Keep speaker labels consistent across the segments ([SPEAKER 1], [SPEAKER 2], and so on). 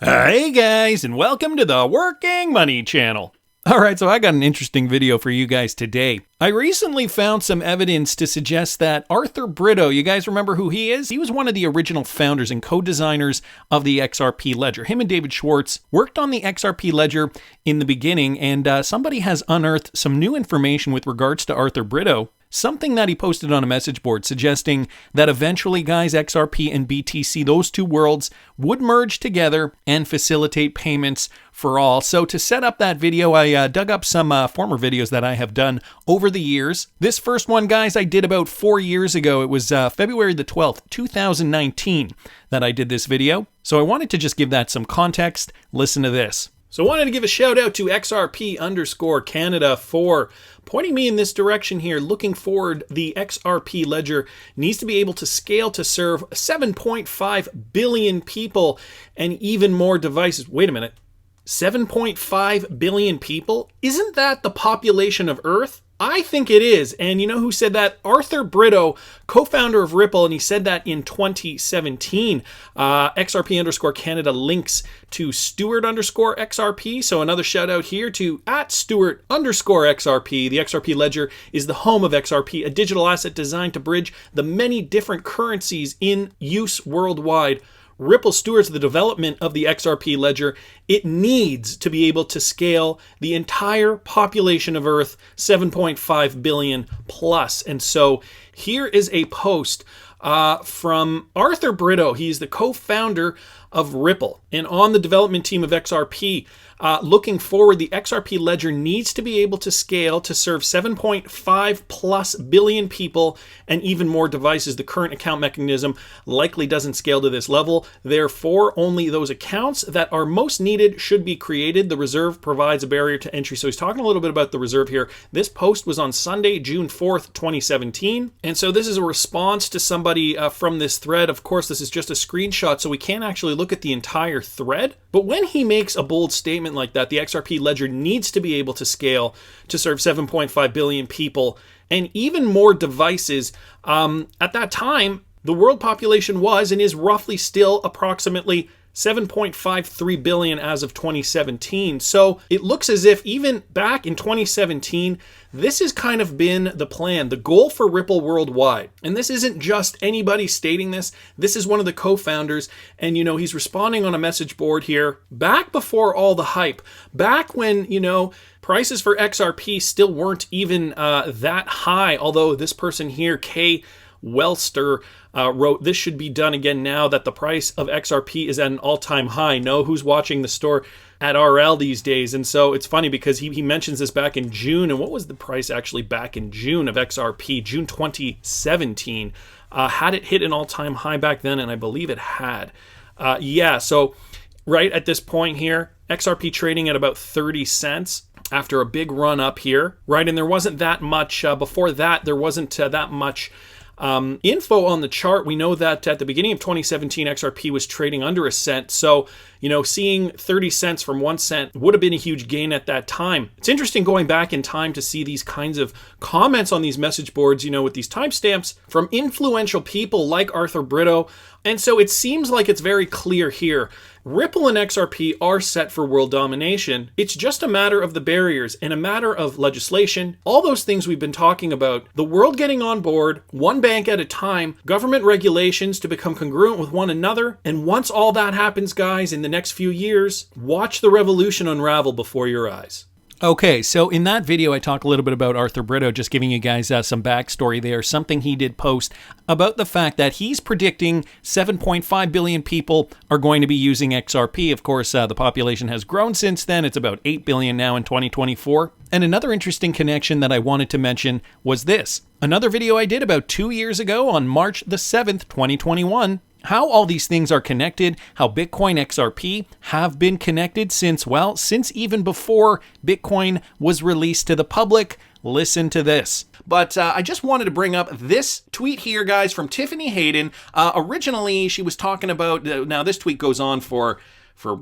[SPEAKER 1] Hey guys, and welcome to the Working Money channel. Alright, so I got an interesting video for you guys today. I recently found some evidence to suggest that Arthur Britto, you guys remember who he is? He was one of the original founders and co-designers of the XRP ledger. Him and David Schwartz worked on the XRP ledger in the beginning, and somebody has unearthed some new information with regards to Arthur Britto. Something that he posted on a message board suggesting that eventually, guys, XRP and BTC, those two worlds, would merge together and facilitate payments for all. So to set up that video, I dug up some former videos that I have done over the years. This first one, guys, I did about 4 years ago. It was February the 12th, 2019 that I did this video. So I wanted to just give that some context. Listen to this. So I wanted to give a shout out to XRP_Canada for pointing me in this direction here. Looking forward, the XRP ledger needs to be able to scale to serve 7.5 billion people and even more devices. Wait a minute, 7.5 billion people? Isn't that the population of Earth? I think it is. And you know who said that? Arthur Britto, co-founder of Ripple, and he said that in 2017. XRP_Canada links to Stewart_XRP. So another shout out here to @Stewart_XRP. The XRP ledger is the home of XRP, a digital asset designed to bridge the many different currencies in use worldwide. Ripple stewards the development of the XRP ledger. It needs to be able to scale the entire population of Earth, 7.5 billion plus. And so here is a post from Arthur Britto. He's the co-founder of Ripple and on the development team of XRP. Looking forward, the XRP ledger needs to be able to scale to serve 7.5 plus billion people and even more devices. The current account mechanism likely doesn't scale to this level. Therefore, only those accounts that are most needed should be created. The reserve provides a barrier to entry. So he's talking a little bit about the reserve here. This post was on Sunday, June 4th, 2017. And so this is a response to somebody from this thread. Of course, this is just a screenshot, so we can't actually look at the entire thread. But when he makes a bold statement like that, the XRP ledger needs to be able to scale to serve 7.5 billion people and even more devices. At that time, the world population was and is roughly still approximately 7.53 billion as of 2017. So it looks as if even back in 2017, this has kind of been the plan, the goal for Ripple worldwide. And this isn't just anybody stating this. This is one of the co-founders. And, you know, he's responding on a message board here back before all the hype, back when, you know, prices for XRP still weren't even that high. Although this person here, K. Welster, wrote, this should be done again now that the price of XRP is at an all-time high. No, who's watching the store at RL these days? And so it's funny because he mentions this back in June. And what was the price actually back in June of XRP? June 2017. Had it hit an all-time high back then? And I believe it had. Yeah, so right at this point here, XRP trading at about 30 cents. After a big run up here, right? And there wasn't that much, before that, there wasn't that much info on the chart. We know that at the beginning of 2017, XRP was trading under a cent. So, you know, seeing 30 cents from 1 cent would have been a huge gain at that time. It's interesting going back in time to see these kinds of comments on these message boards, you know, with these timestamps from influential people like Arthur Britto. And so it seems like it's very clear here. Ripple and XRP are set for world domination. It's just a matter of the barriers and a matter of legislation, all those things we've been talking about, the world getting on board, one bank at a time, government regulations to become congruent with one another. And once all that happens, guys, in the next few years, watch the revolution unravel before your eyes. Okay, so in that video, I talk a little bit about Arthur Britto, just giving you guys some backstory there, something he did post about the fact that he's predicting 7.5 billion people are going to be using XRP. Of course, the population has grown since then. It's about 8 billion now in 2024. And another interesting connection that I wanted to mention was this. Another video I did about 2 years ago on March the 7th, 2021, how all these things are connected, how Bitcoin XRP have been connected since even before Bitcoin was released to the public. Listen to this. But I just wanted to bring up this tweet here, guys, from Tiffany Hayden. Originally, she was talking about, now this tweet goes on for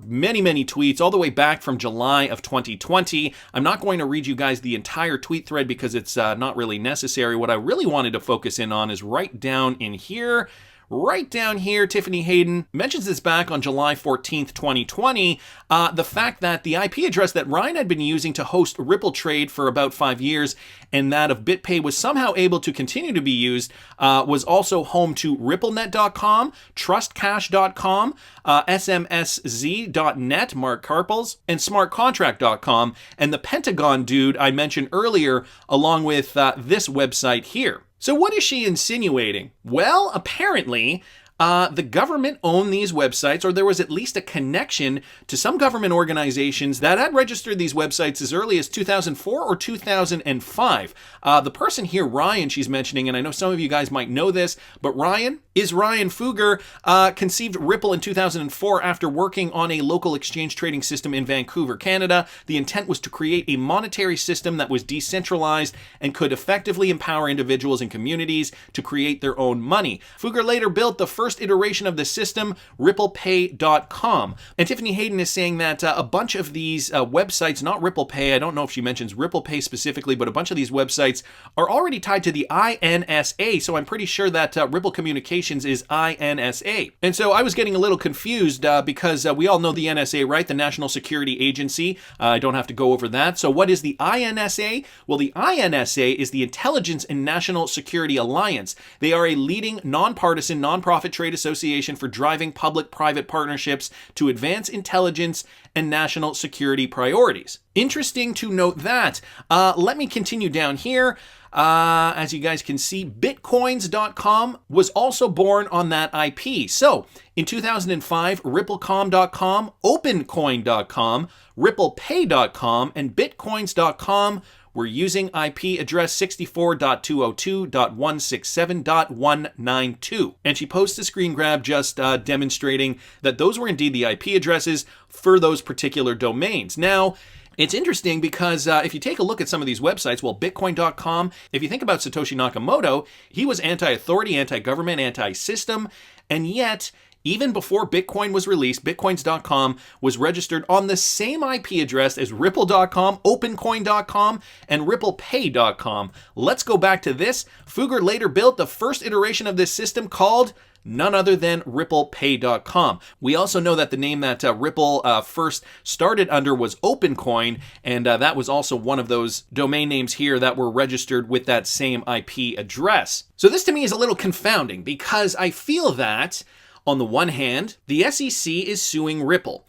[SPEAKER 1] many, many tweets, all the way back from July of 2020. I'm not going to read you guys the entire tweet thread because it's not really necessary. What I really wanted to focus in on is right down in here, right down here, Tiffany Hayden mentions this back on July 14th, 2020, the fact that the IP address that Ryan had been using to host Ripple trade for about 5 years and that of BitPay was somehow able to continue to be used was also home to ripplenet.com, trustcash.com, smsz.net, Mark Karpels, and smartcontract.com, and the Pentagon dude I mentioned earlier, along with this website here. So what is she insinuating? Well, apparently, the government owned these websites, or there was at least a connection to some government organizations that had registered these websites as early as 2004 or 2005. The person here, Ryan, she's mentioning, and I know some of you guys might know this, but Ryan Fugger conceived Ripple in 2004 after working on a local exchange trading system in Vancouver, Canada. The intent was to create a monetary system that was decentralized and could effectively empower individuals and communities to create their own money. Fugger later built the first iteration of the system, ripplepay.com. And Tiffany Hayden is saying that a bunch of these websites, not RipplePay, I don't know if she mentions RipplePay specifically, but a bunch of these websites are already tied to the INSA, so I'm pretty sure that Ripple Communications is INSA. And so I was getting a little confused because we all know the NSA, right? The National Security Agency. I don't have to go over that. So what is the INSA? Well, the INSA is the Intelligence and National Security Alliance. They are a leading nonpartisan, nonprofit trade association for driving public-private partnerships to advance intelligence and national security priorities. Interesting to note that. Let me continue down here. As you guys can see, bitcoins.com was also born on that IP. So, in 2005, ripplecom.com, opencoin.com, ripplepay.com, and bitcoins.com were using IP address 64.202.167.192. And she posts a screen grab just demonstrating that those were indeed the IP addresses for those particular domains. Now, it's interesting because if you take a look at some of these websites, well, Bitcoin.com, if you think about Satoshi Nakamoto, he was anti-authority, anti-government, anti-system, and yet, even before Bitcoin was released, Bitcoins.com was registered on the same IP address as Ripple.com, OpenCoin.com, and RipplePay.com. Let's go back to this. Fugger later built the first iteration of this system called none other than RipplePay.com. We also know that the name that Ripple first started under was OpenCoin, and that was also one of those domain names here that were registered with that same IP address. So this to me is a little confounding because I feel that on the one hand, the SEC is suing Ripple.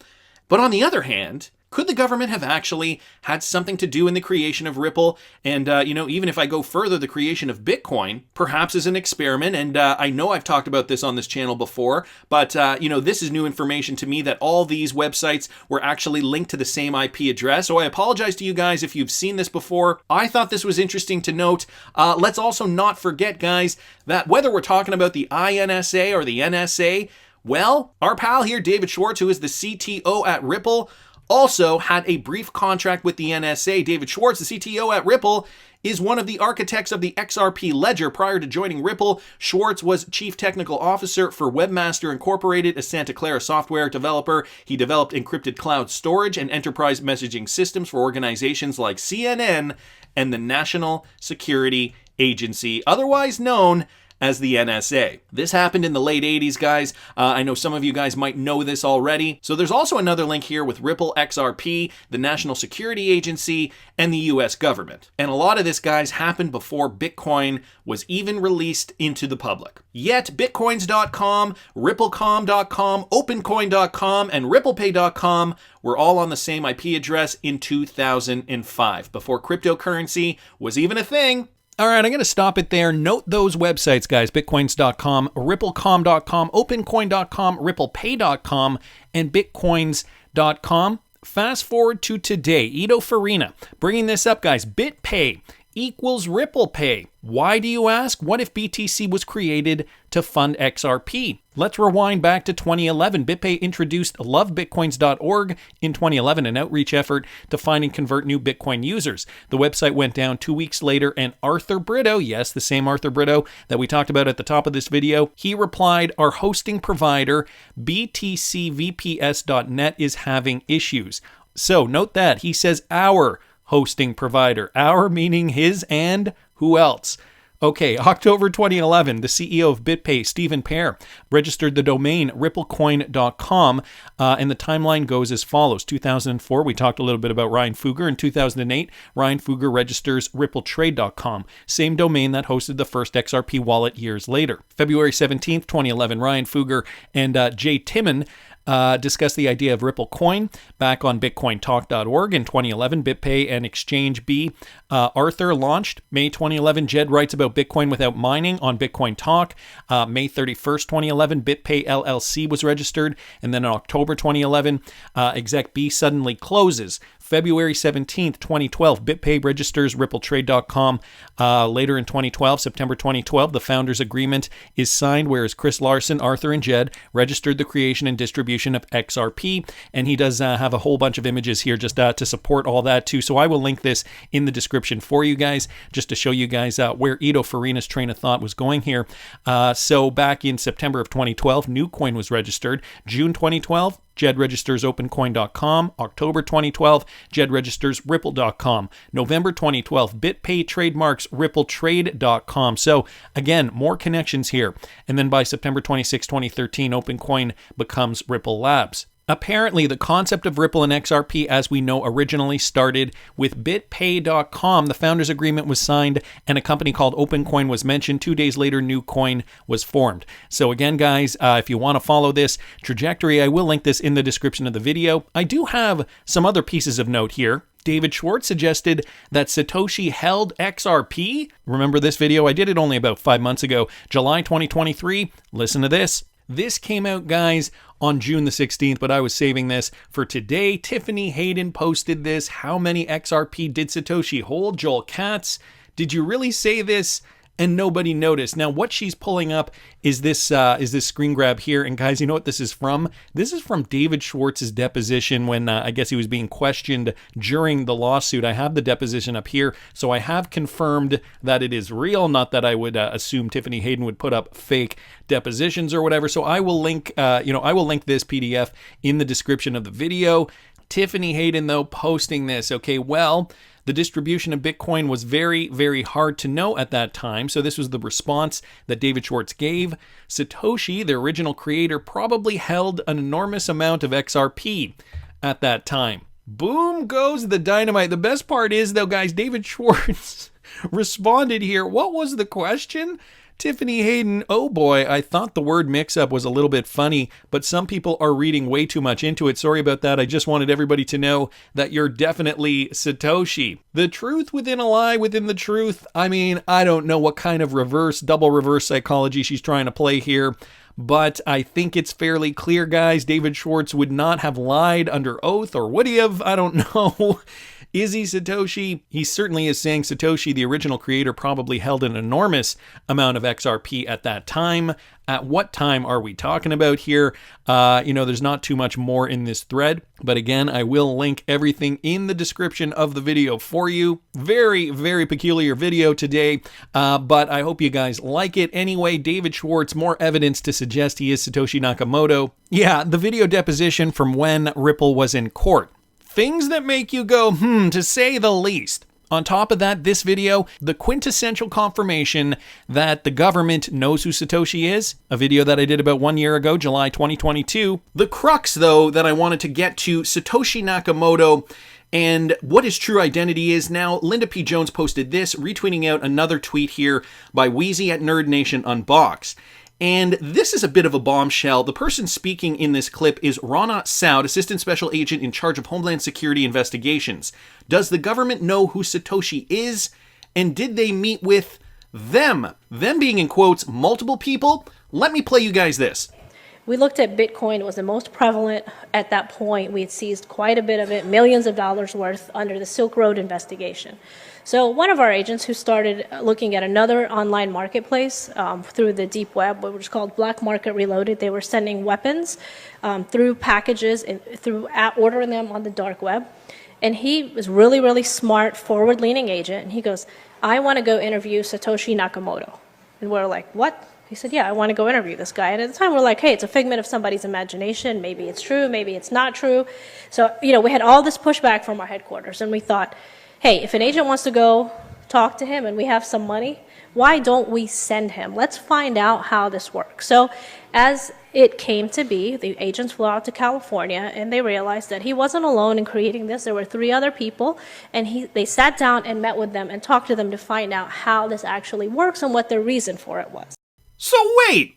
[SPEAKER 1] But on the other hand, could the government have actually had something to do in the creation of Ripple? And, even if I go further, the creation of Bitcoin, perhaps as an experiment. And I know I've talked about this on this channel before, but, this is new information to me that all these websites were actually linked to the same IP address. So I apologize to you guys if you've seen this before. I thought this was interesting to note. Let's also not forget, guys, that whether we're talking about the INSA or the NSA, well, our pal here, David Schwartz, who is the CTO at Ripple, also had a brief contract with the NSA. David Schwartz, the CTO at Ripple, is one of the architects of the XRP ledger. Prior to joining Ripple, Schwartz was Chief Technical Officer for Webmaster Incorporated, a Santa Clara software developer. He developed encrypted cloud storage and enterprise messaging systems for organizations like CNN and the National Security Agency, otherwise known as the NSA. This happened in the late 80s, guys. I know some of you guys might know this already. So there's also another link here with Ripple, XRP, the National Security Agency, and the US government. And a lot of this, guys, happened before Bitcoin was even released into the public. Yet Bitcoins.com, Ripplecom.com, OpenCoin.com, and RipplePay.com were all on the same IP address in 2005, before cryptocurrency was even a thing. All right, I'm going to stop it there. Note those websites, guys, bitcoins.com, ripplecom.com, opencoin.com, ripplepay.com, and bitcoins.com. Fast forward to today. Ito Farina bringing this up, guys. BitPay equals RipplePay. Why do you ask? What if BTC was created to fund XRP? Let's rewind back to 2011. BitPay introduced lovebitcoins.org in 2011, an outreach effort to find and convert new Bitcoin users. The website went down 2 weeks later, and Arthur Britto, yes, the same Arthur Britto that we talked about at the top of this video, he replied, "Our hosting provider, btcvps.net, is having issues." So note that. He says our hosting provider. Our meaning his and who else? Okay, October 2011, the CEO of BitPay, Stephen Pear, registered the domain ripplecoin.com, and the timeline goes as follows. 2004, we talked a little bit about Ryan Fugger. In 2008, Ryan Fugger registers rippletrade.com, same domain that hosted the first XRP wallet years later. February 17th, 2011, Ryan Fugger and Jay Timon discussed the idea of Ripple Coin back on bitcointalk.org. In 2011, BitPay and Exchange B Arthur launched. May 2011, Jed writes about Bitcoin without mining on Bitcoin Talk. May 31st, 2011, BitPay LLC was registered. And then in October 2011, Exec B suddenly closes. February 17th, 2012, BitPay registers rippletrade.com. Later in 2012, September 2012, the founders' agreement is signed, whereas Chris Larson, Arthur, and Jed registered the creation and distribution of XRP. And he does have a whole bunch of images here just to support all that too. So I will link this in the description for you guys, just to show you guys where Ito Farina's train of thought was going here. So back in September of 2012, Newcoin was registered. June 2012, Jed registers opencoin.com. October 2012, Jed registers ripple.com. November 2012, BitPay trademarks rippletrade.com. So again, more connections here. And then by September 26, 2013, OpenCoin becomes Ripple Labs. Apparently, the concept of Ripple and XRP, as we know, originally started with BitPay.com. The founders' agreement was signed, and a company called OpenCoin was mentioned. 2 days later, Newcoin was formed. So again, guys, if you want to follow this trajectory, I will link this in the description of the video. I do have some other pieces of note here. David Schwartz suggested that Satoshi held XRP. Remember this video? I did it only about 5 months ago, July 2023. Listen to this. This came out, guys, on June the 16th, but I was saving this for today. Tiffany Hayden posted this. How many XRP did Satoshi hold? Joel Katz, did you really say this? And nobody noticed. Now, what she's pulling up is this screen grab here. And guys, you know what this is from? This is from David Schwartz's deposition when I guess he was being questioned during the lawsuit. I have the deposition up here, so I have confirmed that it is real. Not that I would assume Tiffany Hayden would put up fake depositions or whatever. So I will link, I will link this PDF in the description of the video. Tiffany Hayden, though, posting this. Okay, well, the distribution of Bitcoin was very, very hard to know at that time. So this was the response that David Schwartz gave. Satoshi, the original creator, probably held an enormous amount of XRP at that time. Boom goes the dynamite. The best part is, though, guys, David Schwartz responded here. What was the question? Tiffany Hayden, oh boy, I thought the word mix-up was a little bit funny, but some people are reading way too much into it. Sorry about that. I just wanted everybody to know that you're definitely Satoshi. The truth within a lie within the truth. I mean, I don't know what kind of double reverse psychology she's trying to play here, but I think it's fairly clear, guys. David Schwartz would not have lied under oath, or would he have? I don't know. Is he Satoshi? He certainly is saying Satoshi, the original creator, probably held an enormous amount of XRP at that time. At what time are we talking about here? There's not too much more in this thread. But again, I will link everything in the description of the video for you. Very, very peculiar video today, but I hope you guys like it. Anyway, David Schwartz, more evidence to suggest he is Satoshi Nakamoto. Yeah, the video deposition from when Ripple was in court. Things that make you go, to say the least. On top of that, this video, the quintessential confirmation that the government knows who Satoshi is, a video that I did about 1 year ago, July 2022. The crux, though, that I wanted to get to, Satoshi Nakamoto and what his true identity is. Now, Linda P. Jones posted this, retweeting out another tweet here by Wheezy at Nerd Nation Unbox. And this is a bit of a bombshell. The person speaking in this clip is Rana Soud, Assistant Special Agent in charge of Homeland Security Investigations. Does the government know who Satoshi is? And did they meet with them? Them being in quotes, multiple people? Let me play you guys this.
[SPEAKER 2] We looked at Bitcoin. It was the most prevalent at that point. We had seized quite a bit of it, millions of dollars worth, under the Silk Road investigation. So one of our agents who started looking at another online marketplace through the deep web, which was called Black Market Reloaded, they were sending weapons through packages and ordering them on the dark web. And he was really, really smart, forward-leaning agent. And he goes, I want to go interview Satoshi Nakamoto. And we're like, what? He said, yeah, I want to go interview this guy. And at the time, we're like, hey, it's a figment of somebody's imagination. Maybe it's true. Maybe it's not true. So, we had all this pushback from our headquarters. And we thought, hey, if an agent wants to go talk to him and we have some money, why don't we send him? Let's find out how this works. So as it came to be, the agents flew out to California, and they realized that he wasn't alone in creating this. There were 3 other people, and they sat down and met with them and talked to them to find out how this actually works and what their reason for it was.
[SPEAKER 1] So wait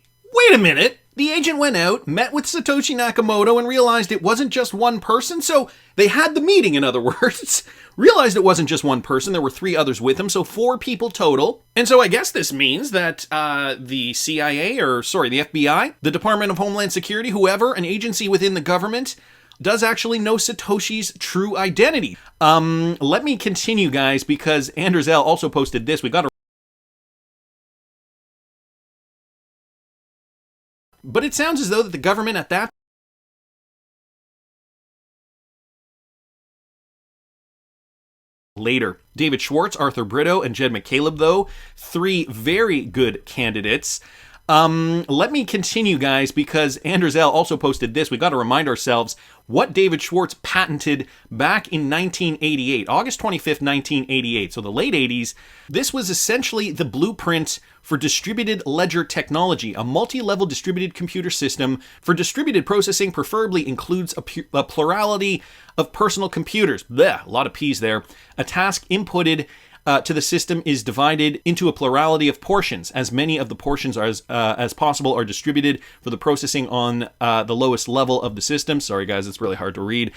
[SPEAKER 1] a minute. The agent went out, met with Satoshi Nakamoto, and realized it wasn't just one person, so they had the meeting, in other words. Realized it wasn't just one person, there were 3 others with him, so 4 people total. And so I guess this means that the CIA, the FBI, the Department of Homeland Security, whoever, an agency within the government, does actually know Satoshi's true identity. Let me continue, guys, because Andrezel also posted this. We got to. But it sounds as though that the government at that later. David Schwartz, Arthur Britto, and Jed McCaleb, though, 3 very good candidates. Let me continue, guys, because Andrezel also posted this. We got to remind ourselves what David Schwartz patented back in 1988, August 25th, 1988. So the late 80s. This was essentially the blueprint for distributed ledger technology. A multi-level distributed computer system for distributed processing preferably includes a plurality of personal computers. Blech, a lot of P's there. A task inputted to the system is divided into a plurality of portions. As many of the portions as possible are distributed for the processing on the lowest level of the system. Sorry, guys, it's really hard to read.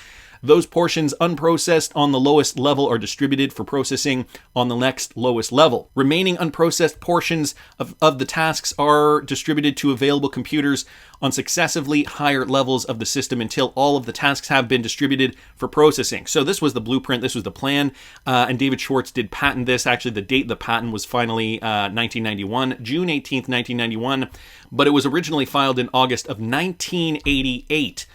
[SPEAKER 1] Those portions unprocessed on the lowest level are distributed for processing on the next lowest level. Remaining unprocessed portions of the tasks are distributed to available computers on successively higher levels of the system until all of the tasks have been distributed for processing. So this was the blueprint, this was the plan, and David Schwartz did patent this. Actually, the date of the patent was finally 1991, June 18th, 1991, but it was originally filed in August of 1988.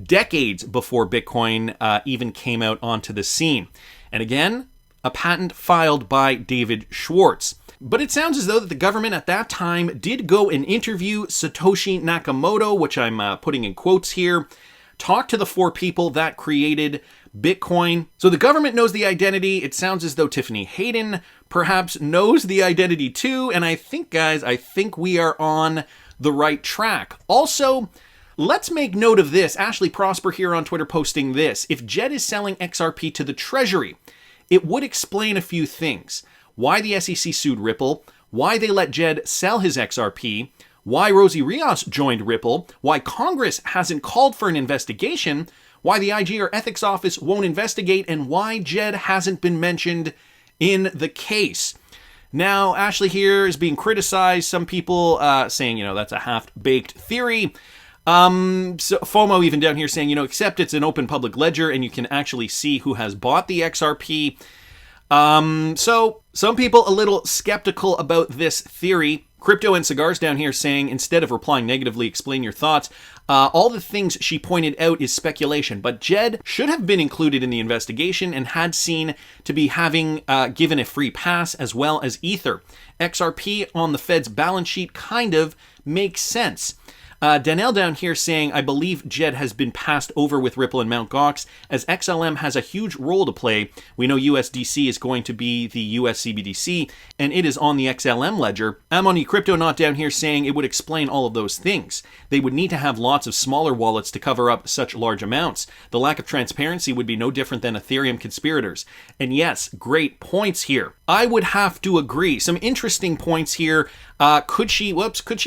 [SPEAKER 1] Decades before Bitcoin even came out onto the scene. And again, a patent filed by David Schwartz. But it sounds as though that the government at that time did go and interview Satoshi Nakamoto, which I'm putting in quotes here, talk to the 4 people that created Bitcoin. So the government knows the identity. It sounds as though Tiffany Hayden perhaps knows the identity too. And I think, guys, we are on the right track. Also, let's make note of this. Ashley Prosper here on Twitter posting this. If Jed is selling XRP to the Treasury, it would explain a few things. Why the SEC sued Ripple, why they let Jed sell his XRP, why Rosie Rios joined Ripple, why Congress hasn't called for an investigation, why the IG or ethics office won't investigate, and why Jed hasn't been mentioned in the case. Now, Ashley here is being criticized. Some people saying, that's a half-baked theory. So FOMO even down here saying, except it's an open public ledger and you can actually see who has bought the XRP. So some people a little skeptical about this theory. Crypto and Cigars down here saying, instead of replying negatively, explain your thoughts. All the things she pointed out is speculation, but Jed should have been included in the investigation and had seen to be having given a free pass as well as Ether. XRP on the Fed's balance sheet kind of makes sense. Danelle down here saying, I believe Jed has been passed over with Ripple and Mt. Gox as XLM has a huge role to play. We know USDC is going to be the US CBDC and it is on the XLM ledger. Amoni Crypto not down here saying it would explain all of those things. They would need to have lots of smaller wallets to cover up such large amounts. The lack of transparency would be no different than Ethereum conspirators. And yes, great points here. I would have to agree. Some interesting points here. Could she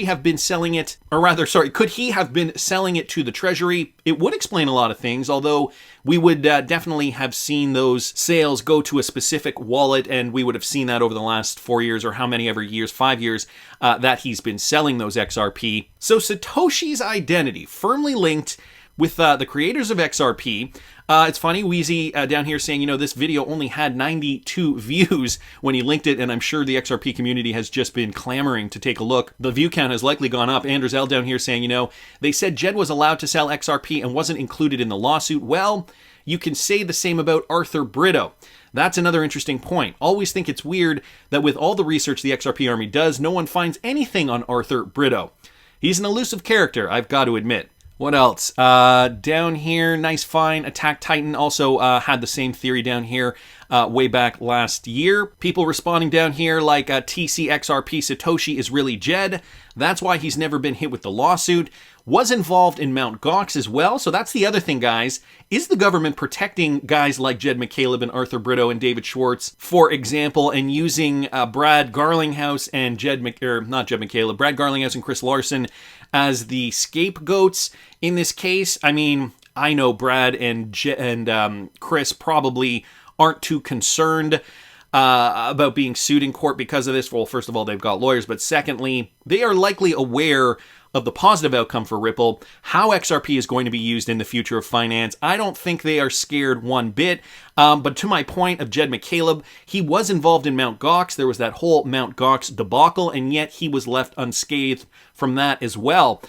[SPEAKER 1] have been selling it, or rather, could he have been selling it to the Treasury? It would explain a lot of things, although we would definitely have seen those sales go to a specific wallet, and we would have seen that over the last 4 years, or how many ever years, 5 years, that he's been selling those XRP. So Satoshi's identity firmly linked with the creators of XRP. It's funny, Wheezy down here saying, this video only had 92 views when he linked it, and I'm sure the XRP community has just been clamoring to take a look. The view count has likely gone up. Anders L down here saying, they said Jed was allowed to sell XRP and wasn't included in the lawsuit. Well, you can say the same about Arthur Britto. That's another interesting point. Always think it's weird that with all the research the XRP army does, no one finds anything on Arthur Britto. He's an elusive character, I've got to admit. What else? Down here, nice find. Attack Titan also had the same theory down here way back last year. People responding down here like TCXRP Satoshi is really Jed. That's why he's never been hit with the lawsuit. Was involved in Mt. Gox as well. So that's the other thing, guys. Is the government protecting guys like Jed McCaleb and Arthur Britto and David Schwartz, for example, and using Brad Garlinghouse and Brad Garlinghouse and Chris Larson as the scapegoats in this case? I mean, I know Brad and Chris probably aren't too concerned about being sued in court because of this. Well, first of all, they've got lawyers, but secondly, they are likely aware of the positive outcome for Ripple, how XRP is going to be used in the future of finance. I don't think they are scared one bit. But to my point of Jed McCaleb, he was involved in Mt. Gox. There was that whole Mt. Gox debacle, and yet he was left unscathed from that as well.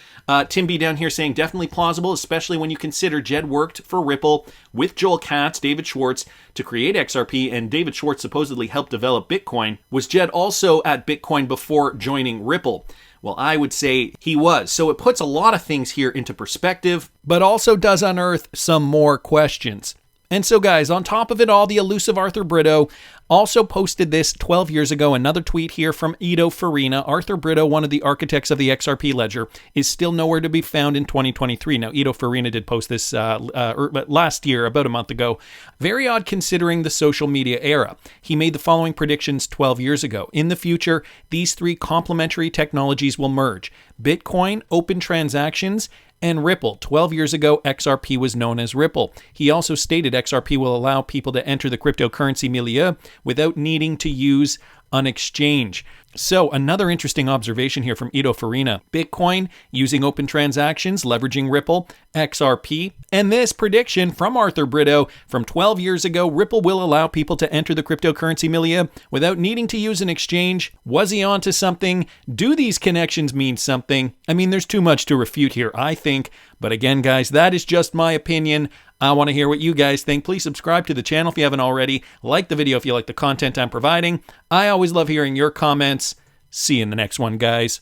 [SPEAKER 1] Tim B down here saying definitely plausible, especially when you consider Jed worked for Ripple with Joel Katz, David Schwartz to create XRP, and David Schwartz supposedly helped develop Bitcoin. Was Jed also at Bitcoin before joining Ripple? Well, I would say he was. So it puts a lot of things here into perspective, but also does unearth some more questions. And so, guys, on top of it all, the elusive Arthur Britto also posted this 12 years ago. Another tweet here from Ido Farina. Arthur Britto, one of the architects of the XRP ledger, is still nowhere to be found in 2023. Now, Ido Farina did post this last year, about a month ago. Very odd considering the social media era. He made the following predictions 12 years ago. In the future, these three complementary technologies will merge: Bitcoin, open transactions, and Ripple. 12 years ago, XRP was known as Ripple. He also stated XRP will allow people to enter the cryptocurrency milieu without needing to use an exchange. So another interesting observation here from Ido Farina. Bitcoin using open transactions, leveraging Ripple, XRP. And this prediction from Arthur Britto from 12 years ago, Ripple will allow people to enter the cryptocurrency milieu without needing to use an exchange. Was he onto something? Do these connections mean something? I mean, there's too much to refute here, I think. But again, guys, that is just my opinion. I want to hear what you guys think. Please subscribe to the channel if you haven't already. Like the video if you like the content I'm providing. I always love hearing your comments. See you in the next one, guys.